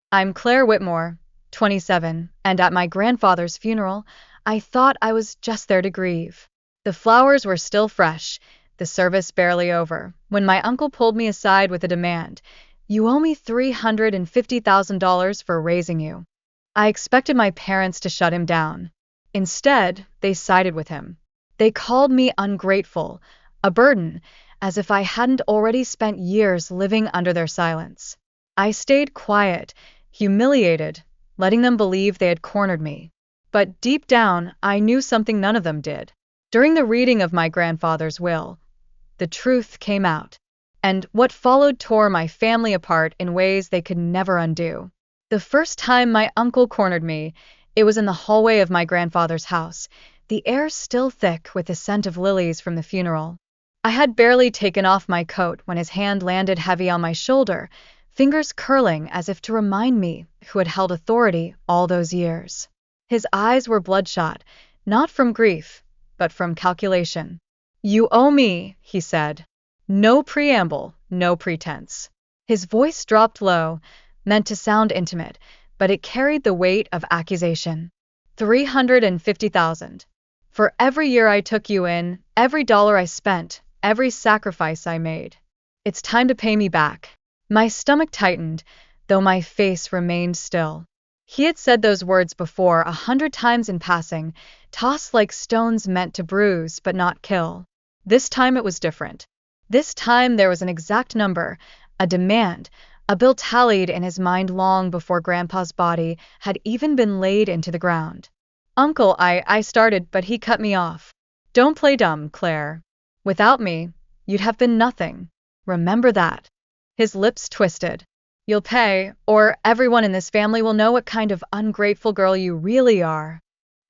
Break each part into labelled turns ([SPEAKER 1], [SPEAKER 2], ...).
[SPEAKER 1] I'm Claire Whitmore, 27, and at my grandfather's funeral, I thought I was just there to grieve. The flowers were still fresh, the service barely over, when my uncle pulled me aside with a demand. You owe me $350,000 for raising you. I expected my parents to shut him down. Instead, they sided with him. They called me ungrateful, a burden, as if I hadn't already spent years living under their silence. I stayed quiet, humiliated, letting them believe they had cornered me. But deep down, I knew something none of them did. During the reading of my grandfather's will, the truth came out, and what followed tore my family apart in ways they could never undo. The first time my uncle cornered me, it was in the hallway of my grandfather's house, the air still thick with the scent of lilies from the funeral. I had barely taken off my coat when his hand landed heavy on my shoulder, fingers curling as if to remind me who had held authority all those years. His eyes were bloodshot, not from grief, but from calculation. You owe me, he said. No preamble, no pretense. His voice dropped low, meant to sound intimate, but it carried the weight of accusation. 350,000. For every year I took you in, every dollar I spent, every sacrifice I made. It's time to pay me back. My stomach tightened, though my face remained still. He had said those words before 100 times in passing, tossed like stones meant to bruise but not kill. This time it was different. This time there was an exact number, a demand, a bill tallied in his mind long before Grandpa's body had even been laid into the ground. Uncle, I started, but he cut me off. Don't play dumb, Claire. Without me, you'd have been nothing. Remember that. His lips twisted. You'll pay, or everyone in this family will know what kind of ungrateful girl you really are.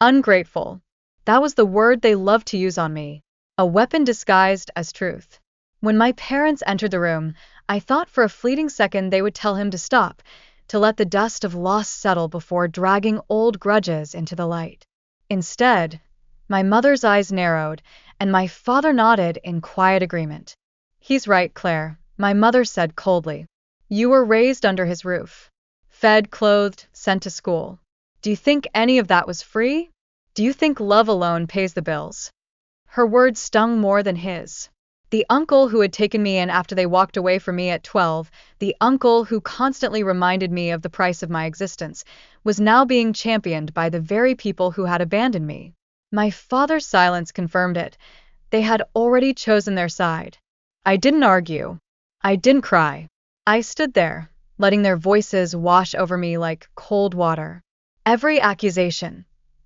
[SPEAKER 1] Ungrateful. That was the word they loved to use on me, a weapon disguised as truth. When my parents entered the room, I thought for a fleeting second they would tell him to stop, to let the dust of loss settle before dragging old grudges into the light. Instead, my mother's eyes narrowed, and my father nodded in quiet agreement. He's right, Claire, my mother said coldly. You were raised under his roof. Fed, clothed, sent to school. Do you think any of that was free? Do you think love alone pays the bills? Her words stung more than his. The uncle who had taken me in after they walked away from me at 12, the uncle who constantly reminded me of the price of my existence, was now being championed by the very people who had abandoned me. My father's silence confirmed it. They had already chosen their side. I didn't argue. I didn't cry. I stood there, letting their voices wash over me like cold water. Every accusation,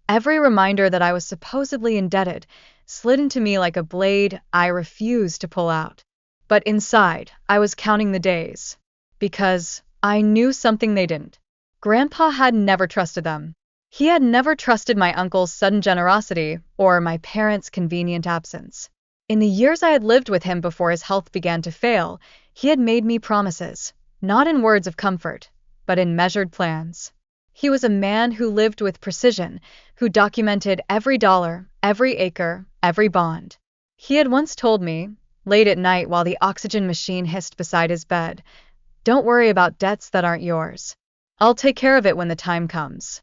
[SPEAKER 1] every reminder that I was supposedly indebted, slid into me like a blade I refused to pull out. But inside, I was counting the days. Because I knew something they didn't. Grandpa had never trusted them. He had never trusted my uncle's sudden generosity or my parents' convenient absence. In the years I had lived with him before his health began to fail, he had made me promises, not in words of comfort, but in measured plans. He was a man who lived with precision, who documented every dollar, every acre, every bond. He had once told me, late at night while the oxygen machine hissed beside his bed, "Don't worry about debts that aren't yours. I'll take care of it when the time comes."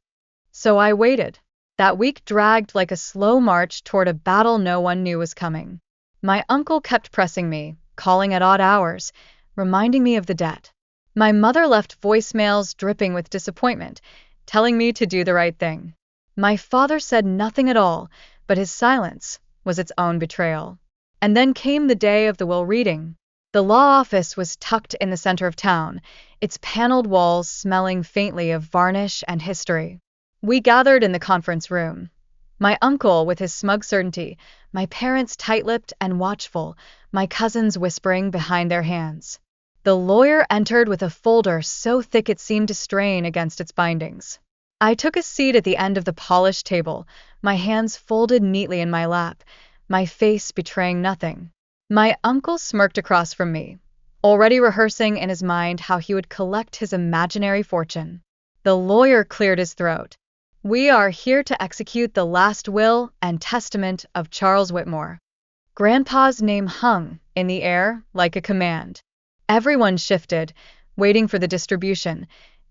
[SPEAKER 1] So I waited. That week dragged like a slow march toward a battle no one knew was coming. My uncle kept pressing me, calling at odd hours, reminding me of the debt. My mother left voicemails dripping with disappointment, telling me to do the right thing. My father said nothing at all, but his silence was its own betrayal. And then came the day of the will reading. The law office was tucked in the center of town, its paneled walls smelling faintly of varnish and history. We gathered in the conference room. My uncle with his smug certainty, my parents tight-lipped and watchful, my cousins whispering behind their hands. The lawyer entered with a folder so thick it seemed to strain against its bindings. I took a seat at the end of the polished table, my hands folded neatly in my lap, my face betraying nothing. My uncle smirked across from me, already rehearsing in his mind how he would collect his imaginary fortune. The lawyer cleared his throat. We are here to execute the last will and testament of Charles Whitmore. Grandpa's name hung in the air like a command. Everyone shifted, waiting for the distribution.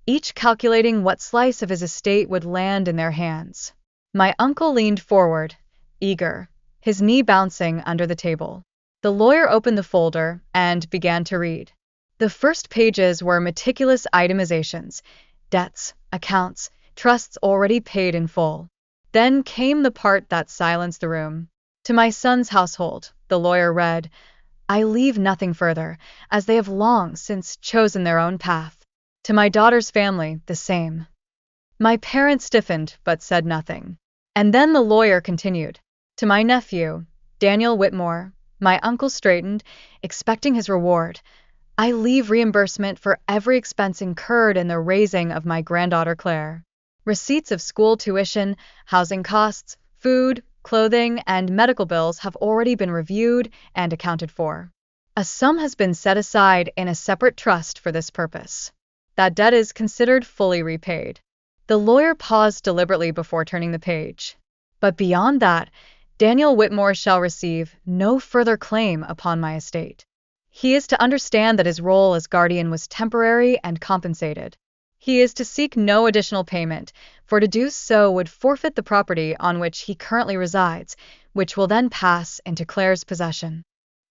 [SPEAKER 1] each calculating what slice of his estate would land in their hands. My uncle leaned forward, eager, his knee bouncing under the table. The lawyer opened the folder and began to read. The first pages were meticulous itemizations, debts, accounts, trusts already paid in full. Then came the part that silenced the room. To my son's household, the lawyer read, I leave nothing further, as they have long since chosen their own path. To my daughter's family, the same. My parents stiffened but said nothing. And then the lawyer continued. To my nephew, Daniel Whitmore, my uncle straightened, expecting his reward. I leave reimbursement for every expense incurred in the raising of my granddaughter Claire. Receipts of school tuition, housing costs, food, clothing, and medical bills have already been reviewed and accounted for. A sum has been set aside in a separate trust for this purpose. That debt is considered fully repaid. The lawyer paused deliberately before turning the page. But beyond that, Daniel Whitmore shall receive no further claim upon my estate. He is to understand that his role as guardian was temporary and compensated. He is to seek no additional payment, for to do so would forfeit the property on which he currently resides, which will then pass into Claire's possession.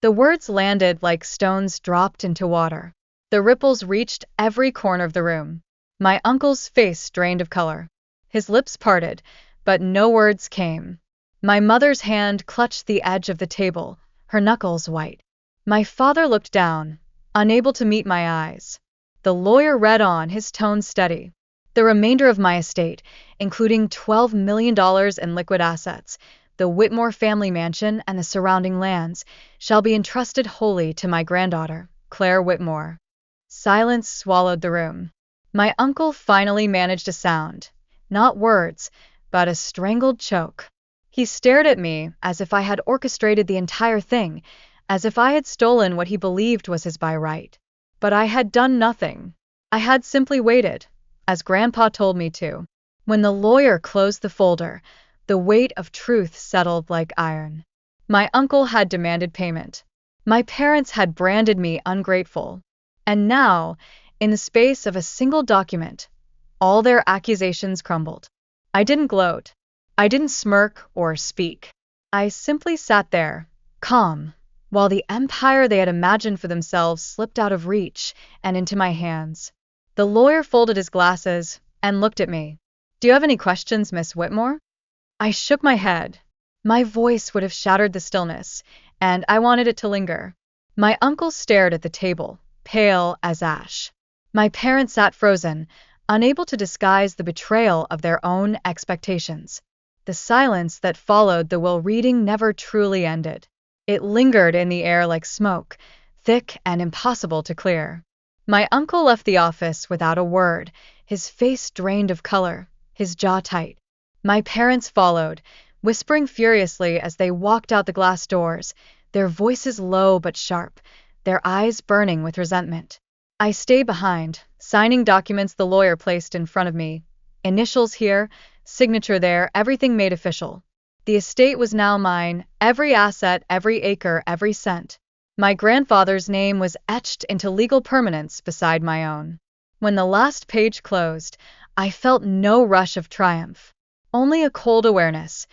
[SPEAKER 1] The words landed like stones dropped into water. The ripples reached every corner of the room. My uncle's face drained of color. His lips parted, but no words came. My mother's hand clutched the edge of the table, her knuckles white. My father looked down, unable to meet my eyes. The lawyer read on, his tone steady. The remainder of my estate, including $12 million in liquid assets, the Whitmore family mansion and the surrounding lands, shall be entrusted wholly to my granddaughter, Claire Whitmore. Silence swallowed the room. My uncle finally managed a sound, not words, but a strangled choke. He stared at me as if I had orchestrated the entire thing, as if I had stolen what he believed was his by right. But I had done nothing. I had simply waited, as Grandpa told me to. When the lawyer closed the folder, the weight of truth settled like iron. My uncle had demanded payment. My parents had branded me ungrateful. And now, in the space of a single document, all their accusations crumbled. I didn't gloat. I didn't smirk or speak. I simply sat there, calm, while the empire they had imagined for themselves slipped out of reach and into my hands. The lawyer folded his glasses and looked at me. Do you have any questions, Miss Whitmore? I shook my head. My voice would have shattered the stillness, and I wanted it to linger. My uncle stared at the table, pale as ash. My parents sat frozen, unable to disguise the betrayal of their own expectations. The silence that followed the will reading never truly ended. It lingered in the air like smoke, thick and impossible to clear. My uncle left the office without a word, his face drained of color, his jaw tight. My parents followed, whispering furiously as they walked out the glass doors, their voices low but sharp, their eyes burning with resentment. I stayed behind, signing documents the lawyer placed in front of me. Initials here, signature there, everything made official. The estate was now mine, every asset, every acre, every cent. My grandfather's name was etched into legal permanence beside my own. When the last page closed, I felt no rush of triumph, only a cold awareness.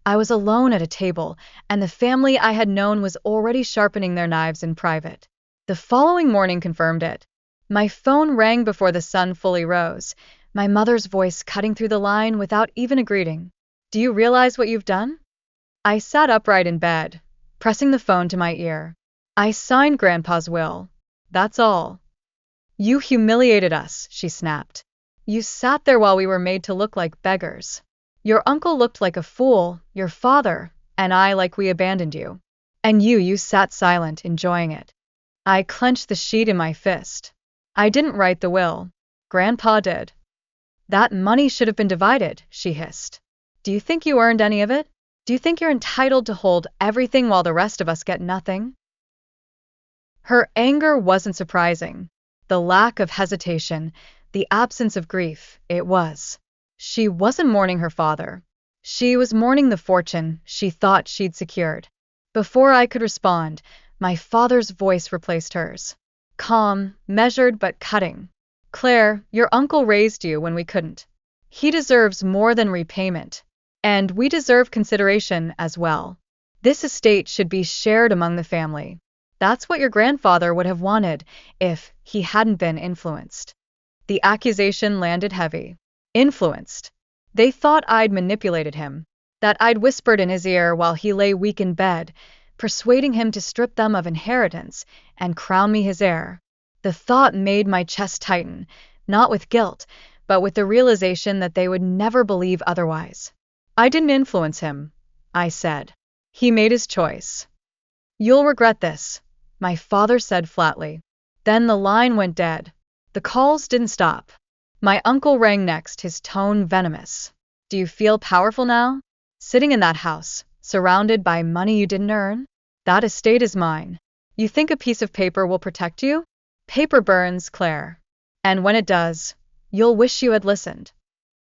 [SPEAKER 1] I was alone at a table, and the family I had known was already sharpening their knives in private. The following morning confirmed it. My phone rang before the sun fully rose, my mother's voice cutting through the line without even a greeting. Do you realize what you've done? I sat upright in bed, pressing the phone to my ear. I signed Grandpa's will. That's all. You humiliated us, she snapped. You sat there while we were made to look like beggars. Your uncle looked like a fool, your father, and I like we abandoned you. And you sat silent, enjoying it. I clenched the sheet in my fist. I didn't write the will. Grandpa did. That money should have been divided, she hissed. Do you think you earned any of it? Do you think you're entitled to hold everything while the rest of us get nothing? Her anger wasn't surprising. The lack of hesitation, the absence of grief, it was. She wasn't mourning her father. She was mourning the fortune she thought she'd secured. Before I could respond, my father's voice replaced hers. Calm, measured but cutting. Claire, your uncle raised you when we couldn't. He deserves more than repayment. And we deserve consideration as well. This estate should be shared among the family. That's what your grandfather would have wanted if he hadn't been influenced. The accusation landed heavy. Influenced. They thought I'd manipulated him, that I'd whispered in his ear while he lay weak in bed, persuading him to strip them of inheritance and crown me his heir. The thought made my chest tighten, not with guilt, but with the realization that they would never believe otherwise. I didn't influence him, I said. He made his choice. You'll regret this, my father said flatly. Then the line went dead. The calls didn't stop. My uncle rang next, his tone venomous. Do you feel powerful now? Sitting in that house, surrounded by money you didn't earn? That estate is mine. You think a piece of paper will protect you? Paper burns, Claire. And when it does, you'll wish you had listened.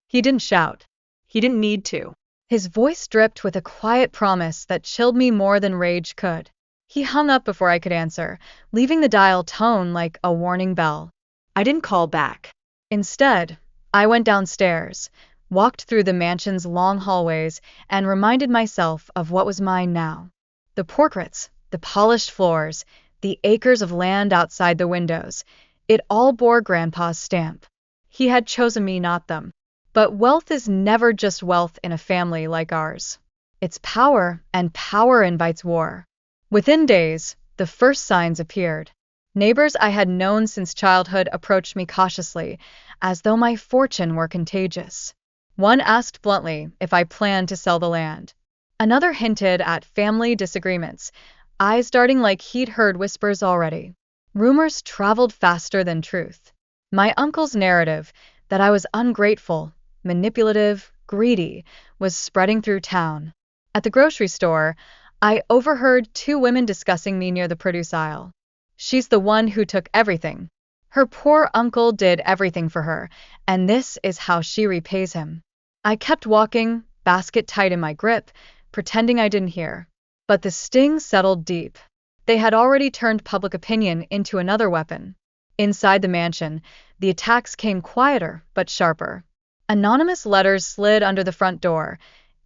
[SPEAKER 1] He didn't shout. He didn't need to. His voice dripped with a quiet promise that chilled me more than rage could. He hung up before I could answer, leaving the dial tone like a warning bell. I didn't call back. Instead, I went downstairs, walked through the mansion's long hallways, and reminded myself of what was mine now. The portraits, the polished floors, the acres of land outside the windows, it all bore Grandpa's stamp. He had chosen me, not them. But wealth is never just wealth in a family like ours. It's power, and power invites war. Within days, the first signs appeared. Neighbors I had known since childhood approached me cautiously, as though my fortune were contagious. One asked bluntly if I planned to sell the land. Another hinted at family disagreements, eyes darting like he'd heard whispers already. Rumors traveled faster than truth. My uncle's narrative, that I was ungrateful, manipulative, greedy, was spreading through town. At the grocery store, I overheard two women discussing me near the produce aisle. She's the one who took everything. Her poor uncle did everything for her, and this is how she repays him. I kept walking, basket tight in my grip, pretending I didn't hear. But the sting settled deep. They had already turned public opinion into another weapon. Inside the mansion, the attacks came quieter but sharper. Anonymous letters slid under the front door,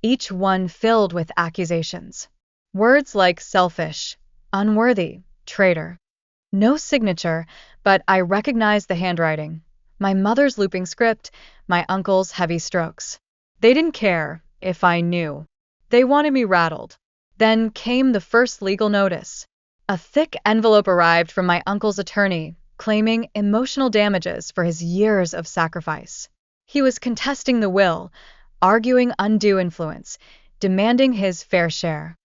[SPEAKER 1] each one filled with accusations. Words like selfish, unworthy, traitor. No signature, but I recognized the handwriting. My mother's looping script, my uncle's heavy strokes. They didn't care if I knew. They wanted me rattled. Then came the first legal notice. A thick envelope arrived from my uncle's attorney, claiming emotional damages for his years of sacrifice. He was contesting the will, arguing undue influence, demanding his fair share.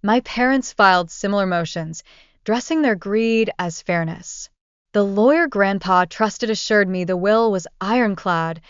[SPEAKER 1] My parents filed similar motions, dressing their greed as fairness. The lawyer Grandpa trusted assured me the will was ironclad,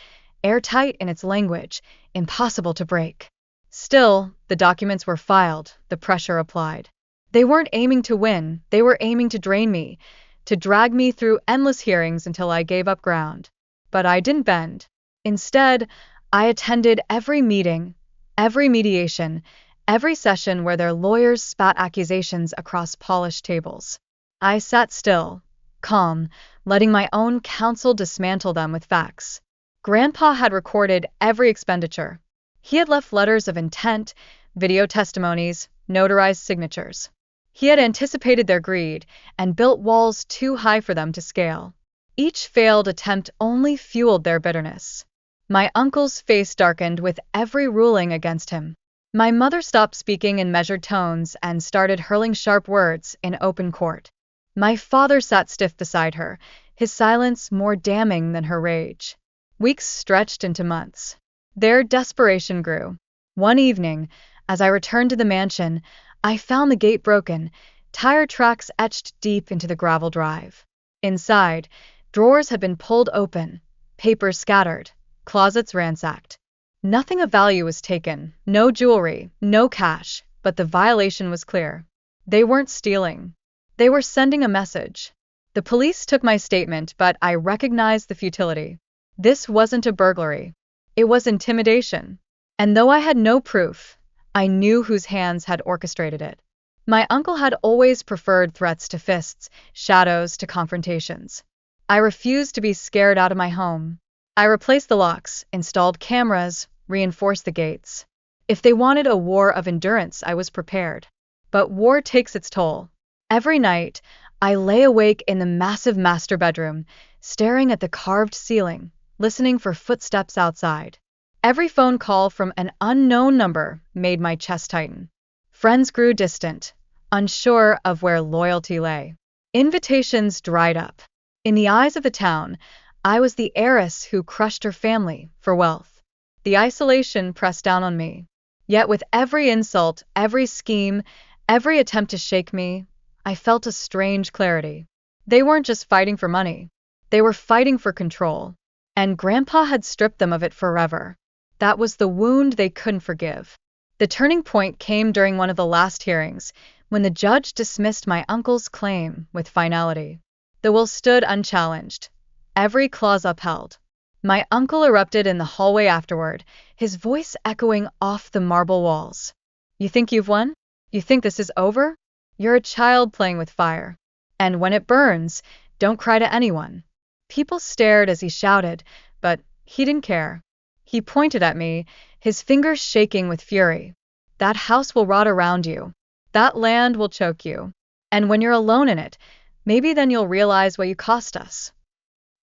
[SPEAKER 1] airtight in its language, impossible to break. Still, the documents were filed, the pressure applied. They weren't aiming to win, they were aiming to drain me, to drag me through endless hearings until I gave up ground. But I didn't bend. Instead, I attended every meeting, every mediation, every session where their lawyers spat accusations across polished tables. I sat still, calm, letting my own counsel dismantle them with facts. Grandpa had recorded every expenditure. He had left letters of intent, video testimonies, notarized signatures. He had anticipated their greed and built walls too high for them to scale. Each failed attempt only fueled their bitterness. My uncle's face darkened with every ruling against him. My mother stopped speaking in measured tones and started hurling sharp words in open court. My father sat stiff beside her, his silence more damning than her rage. Weeks stretched into months. Their desperation grew. One evening, as I returned to the mansion, I found the gate broken, tire tracks etched deep into the gravel drive. Inside, drawers had been pulled open, papers scattered, closets ransacked. Nothing of value was taken, no jewelry, no cash, but the violation was clear. They weren't stealing. They were sending a message. The police took my statement, but I recognized the futility. This wasn't a burglary. It was intimidation. And though I had no proof, I knew whose hands had orchestrated it. My uncle had always preferred threats to fists, shadows to confrontations. I refused to be scared out of my home. I replaced the locks, installed cameras, reinforced the gates. If they wanted a war of endurance, I was prepared. But war takes its toll. Every night, I lay awake in the massive master bedroom, staring at the carved ceiling, listening for footsteps outside. Every phone call from an unknown number made my chest tighten. Friends grew distant, unsure of where loyalty lay. Invitations dried up. In the eyes of the town, I was the heiress who crushed her family for wealth. The isolation pressed down on me. Yet with every insult, every scheme, every attempt to shake me, I felt a strange clarity. They weren't just fighting for money. They were fighting for control. And Grandpa had stripped them of it forever. That was the wound they couldn't forgive. The turning point came during one of the last hearings, when the judge dismissed my uncle's claim with finality. The will stood unchallenged, every clause upheld. My uncle erupted in the hallway afterward, his voice echoing off the marble walls. You think you've won? You think this is over? You're a child playing with fire. And when it burns, don't cry to anyone. People stared as he shouted, but he didn't care. He pointed at me, his fingers shaking with fury. That house will rot around you. That land will choke you. And when you're alone in it, maybe then you'll realize what you cost us.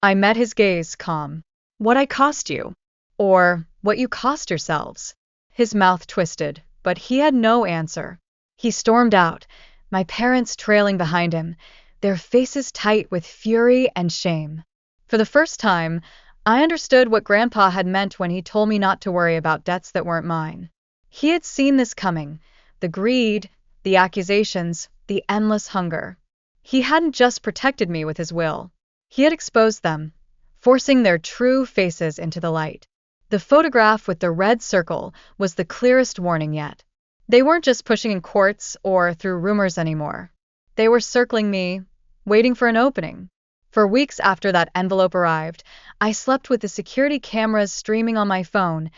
[SPEAKER 1] I met his gaze, calm. What I cost you? Or what you cost yourselves? His mouth twisted, but he had no answer. He stormed out, my parents trailing behind him, their faces tight with fury and shame. For the first time, I understood what Grandpa had meant when he told me not to worry about debts that weren't mine. He had seen this coming, the greed, the accusations, the endless hunger. He hadn't just protected me with his will. He had exposed them, forcing their true faces into the light. The photograph with the red circle was the clearest warning yet. They weren't just pushing in courts or through rumors anymore. They were circling me, waiting for an opening. For weeks after that envelope arrived, I slept with the security cameras streaming on my phone,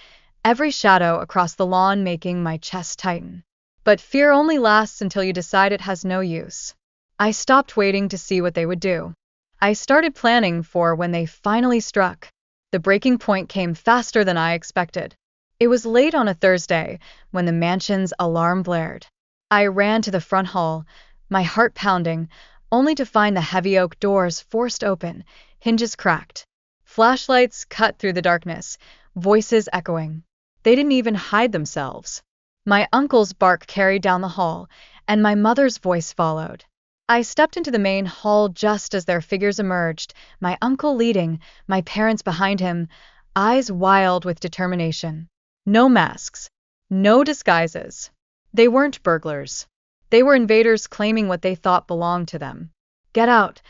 [SPEAKER 1] every shadow across the lawn making my chest tighten. But fear only lasts until you decide it has no use. I stopped waiting to see what they would do. I started planning for when they finally struck. The breaking point came faster than I expected. It was late on a Thursday when the mansion's alarm blared. I ran to the front hall, my heart pounding, only to find the heavy oak doors forced open, hinges cracked. Flashlights cut through the darkness, voices echoing. They didn't even hide themselves. My uncle's bark carried down the hall, and my mother's voice followed. I stepped into the main hall just as their figures emerged, my uncle leading, my parents behind him, eyes wild with determination. No masks. No disguises. They weren't burglars. They were invaders claiming what they thought belonged to them. Get out,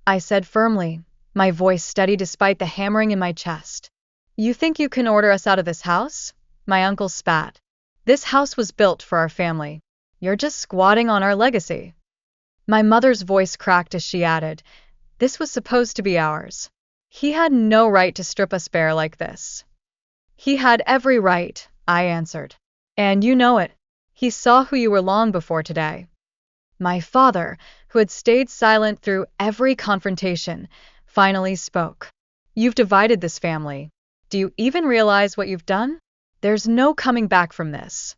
[SPEAKER 1] I said firmly, my voice steady despite the hammering in my chest. You think you can order us out of this house? My uncle spat. This house was built for our family. You're just squatting on our legacy. My mother's voice cracked as she added, this was supposed to be ours. He had no right to strip us bare like this. He had every right, I answered. And you know it. He saw who you were long before today. My father, who had stayed silent through every confrontation, finally spoke. You've divided this family. Do you even realize what you've done? There's no coming back from this.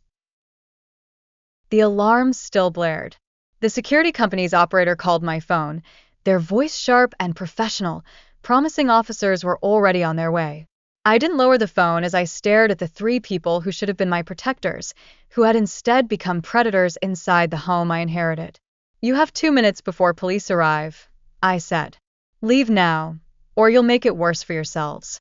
[SPEAKER 1] The alarm still blared. The security company's operator called my phone, their voice sharp and professional, promising officers were already on their way. I didn't lower the phone as I stared at the three people who should have been my protectors, who had instead become predators inside the home I inherited. You have 2 minutes before police arrive, I said. Leave now, or you'll make it worse for yourselves.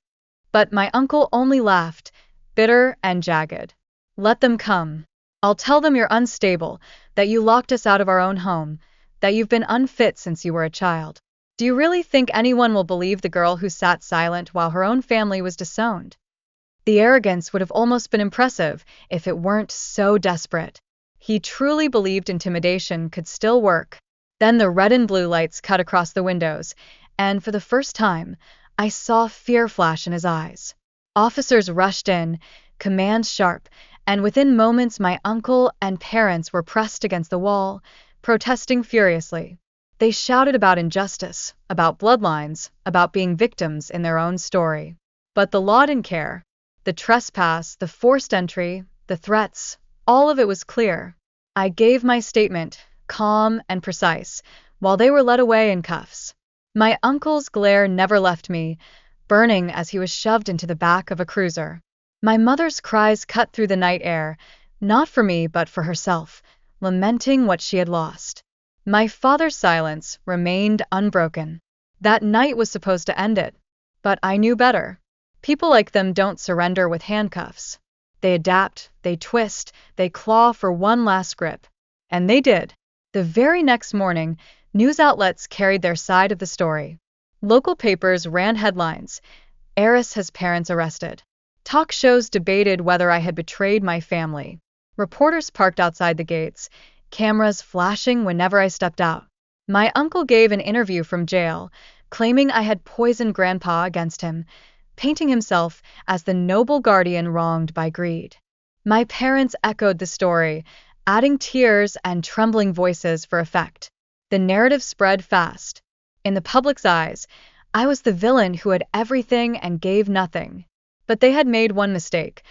[SPEAKER 1] But my uncle only laughed, bitter and jagged. Let them come. I'll tell them you're unstable, that you locked us out of our own home, that you've been unfit since you were a child. Do you really think anyone will believe the girl who sat silent while her own family was disowned? The arrogance would have almost been impressive if it weren't so desperate. He truly believed intimidation could still work. Then the red and blue lights cut across the windows, and for the first time, I saw fear flash in his eyes. Officers rushed in, commands sharp, and within moments my uncle and parents were pressed against the wall, protesting furiously. They shouted about injustice, about bloodlines, about being victims in their own story. But the law didn't care. The trespass, the forced entry, the threats, all of it was clear. I gave my statement, calm and precise, while they were led away in cuffs. My uncle's glare never left me, burning as he was shoved into the back of a cruiser. My mother's cries cut through the night air, not for me but for herself, lamenting what she had lost. My father's silence remained unbroken. That night was supposed to end it, but I knew better. People like them don't surrender with handcuffs. They adapt, they twist, they claw for one last grip. And they did. The very next morning, news outlets carried their side of the story. Local papers ran headlines: "Heiress has parents arrested." Talk shows debated whether I had betrayed my family. Reporters parked outside the gates, cameras flashing whenever I stepped out. My uncle gave an interview from jail, claiming I had poisoned Grandpa against him, painting himself as the noble guardian wronged by greed. My parents echoed the story, adding tears and trembling voices for effect. The narrative spread fast. In the public's eyes, I was the villain who had everything and gave nothing. But they had made one mistake.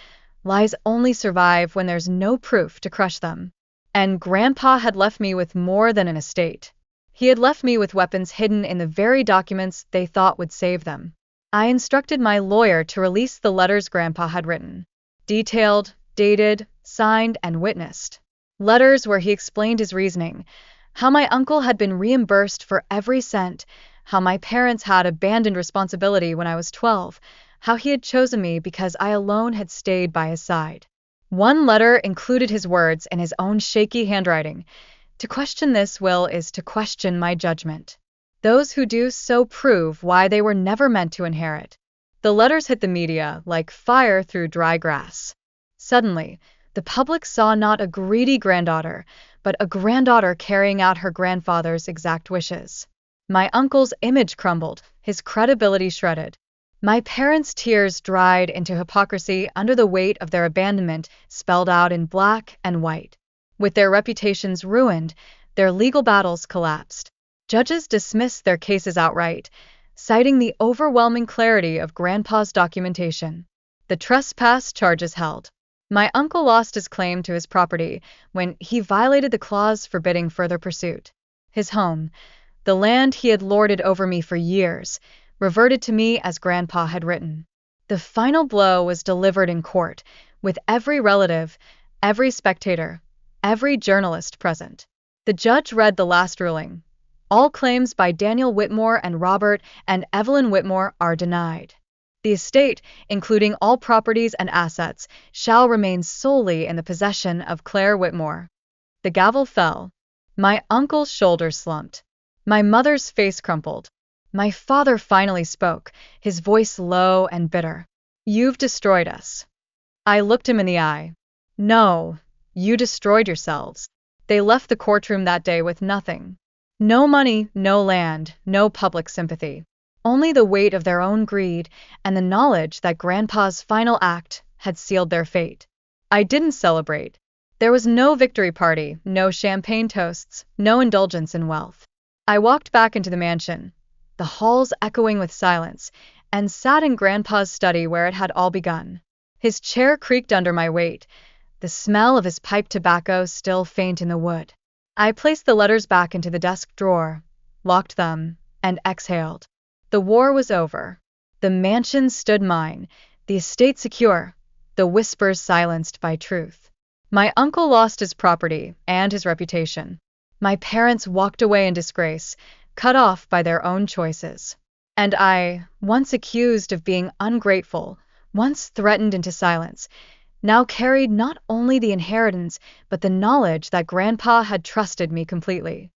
[SPEAKER 1] Lies only survive when there's no proof to crush them. And Grandpa had left me with more than an estate. He had left me with weapons hidden in the very documents they thought would save them. I instructed my lawyer to release the letters Grandpa had written. Detailed, dated, signed, and witnessed. Letters where he explained his reasoning, how my uncle had been reimbursed for every cent, how my parents had abandoned responsibility when I was 12, how he had chosen me because I alone had stayed by his side. One letter included his words in his own shaky handwriting: "To question this will is to question my judgment. Those who do so prove why they were never meant to inherit." The letters hit the media like fire through dry grass. Suddenly, the public saw not a greedy granddaughter, but a granddaughter carrying out her grandfather's exact wishes. My uncle's image crumbled, his credibility shredded. My parents' tears dried into hypocrisy under the weight of their abandonment spelled out in black and white. With their reputations ruined, their legal battles collapsed. Judges dismissed their cases outright, citing the overwhelming clarity of Grandpa's documentation. The trespass charges held. My uncle lost his claim to his property when he violated the clause forbidding further pursuit. His home, the land he had lorded over me for years, reverted to me as Grandpa had written. The final blow was delivered in court, with every relative, every spectator, every journalist present. The judge read the last ruling. All claims by Daniel Whitmore and Robert and Evelyn Whitmore are denied. The estate, including all properties and assets, shall remain solely in the possession of Claire Whitmore. The gavel fell. My uncle's shoulders slumped. My mother's face crumpled. My father finally spoke, his voice low and bitter. "You've destroyed us." I looked him in the eye. "No, you destroyed yourselves." They left the courtroom that day with nothing. No money, no land, no public sympathy. Only the weight of their own greed and the knowledge that Grandpa's final act had sealed their fate. I didn't celebrate. There was no victory party, no champagne toasts, no indulgence in wealth. I walked back into the mansion, the halls echoing with silence, and sat in Grandpa's study where it had all begun. His chair creaked under my weight, the smell of his pipe tobacco still faint in the wood. I placed the letters back into the desk drawer, locked them, and exhaled. The war was over. The mansion stood mine, the estate secure, the whispers silenced by truth. My uncle lost his property and his reputation. My parents walked away in disgrace, cut off by their own choices. And I, once accused of being ungrateful, once threatened into silence, now carried not only the inheritance but the knowledge that Grandpa had trusted me completely.